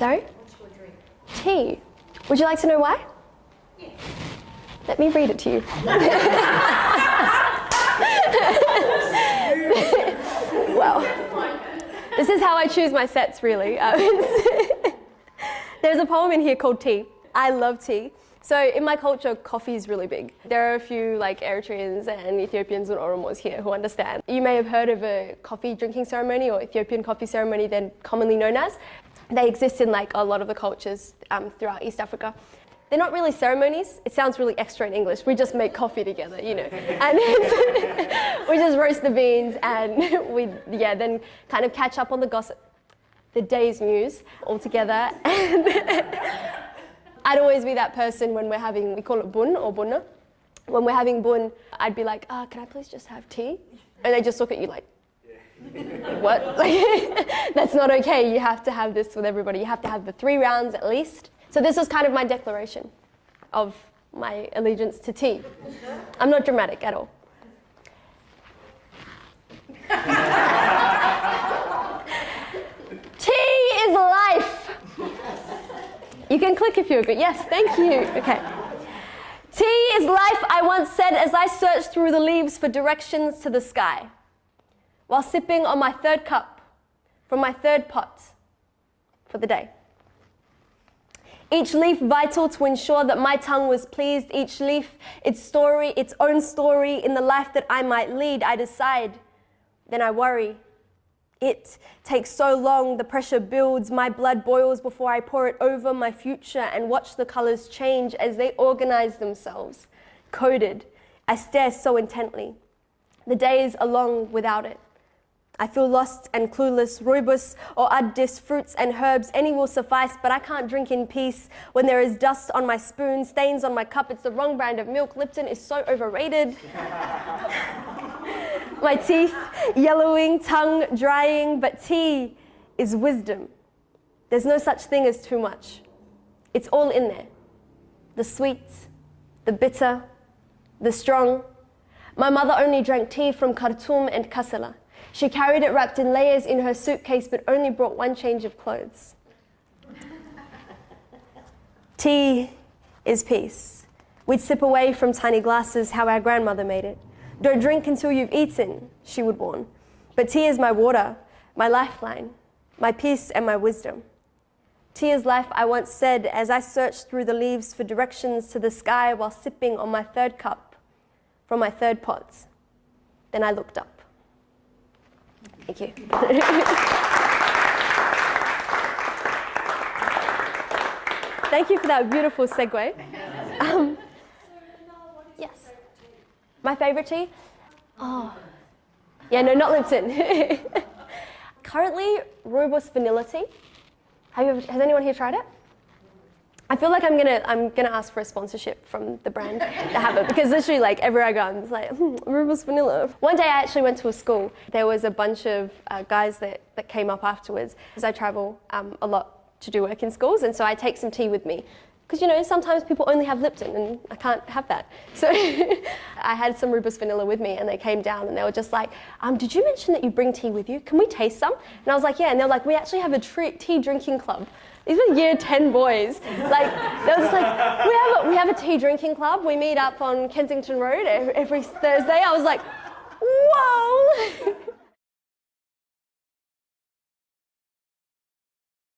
Sorry? What's your drink? Tea. Would you like to know why? Yeah. Let me read it to you. Well, this is how I choose my sets, really. There's a poem in here called Tea. I love tea. So in my culture, coffee is really big. There are a few like Eritreans and Ethiopians and Oromos here who understand. You may have heard of a coffee drinking ceremony or Ethiopian coffee ceremony, then commonly known as. They exist in like a lot of the cultures throughout East Africa. They're not really ceremonies. It sounds really extra in English. We just make coffee together, you know. And we just roast the beans and we then kind of catch up on the gossip, the day's news all together. I'd always be that person when we're having, we call it bun or bunna. When we're having bun, I'd be like, can I please just have tea? And they just look at you like, what? That's not okay. You have to have this with everybody. You have to have the 3 rounds at least. So this was kind of my declaration of my allegiance to tea. I'm not dramatic at all. Tea is life. You can click if you agree. Yes, thank you. Okay. Tea is life, I once said as I searched through the leaves for directions to the sky, while sipping on my 3rd cup from my 3rd pot for the day. Each leaf vital to ensure that my tongue was pleased. Each leaf, its story, its own story in the life that I might lead. I decide, then I worry. It takes so long, the pressure builds, my blood boils before I pour it over my future and watch the colors change as they organize themselves. Coded, I stare so intently. The days are long without it. I feel lost and clueless, rooibos or addis, fruits and herbs, any will suffice, but I can't drink in peace when there is dust on my spoon, stains on my cup. It's the wrong brand of milk. Lipton is so overrated. My teeth yellowing, tongue drying, but tea is wisdom. There's no such thing as too much. It's all in there. The sweet, the bitter, the strong. My mother only drank tea from Khartoum and Kassala. She carried it wrapped in layers in her suitcase, but only brought 1 change of clothes. Tea is peace. We'd sip away from tiny glasses, how our grandmother made it. Don't drink until you've eaten, she would warn. But tea is my water, my lifeline, my peace and my wisdom. Tea is life, I once said, as I searched through the leaves for directions to the sky while sipping on my 3rd cup from my 3rd pot. Then I looked up. Thank you. Thank you for that beautiful segue. Yes. My favorite tea? Oh. Yeah, no, not Lipton. Currently, rooibos vanilla tea. Has anyone here tried it? I feel like I'm gonna ask for a sponsorship from the brand to have it, because literally like everywhere I go, I'm just like, rooibos vanilla. One day I actually went to a school. There was a bunch of guys that came up afterwards, because I travel a lot to do work in schools, and so I take some tea with me. Because, you know, sometimes people only have Lipton and I can't have that. So I had some rooibos vanilla with me and they came down and they were just like, did you mention that you bring tea with you? Can we taste some? And I was like, yeah. And they're like, we actually have a tea drinking club. These were year 10 boys. Like, they were just like, we have a tea drinking club. We meet up on Kensington Road every Thursday. I was like, whoa.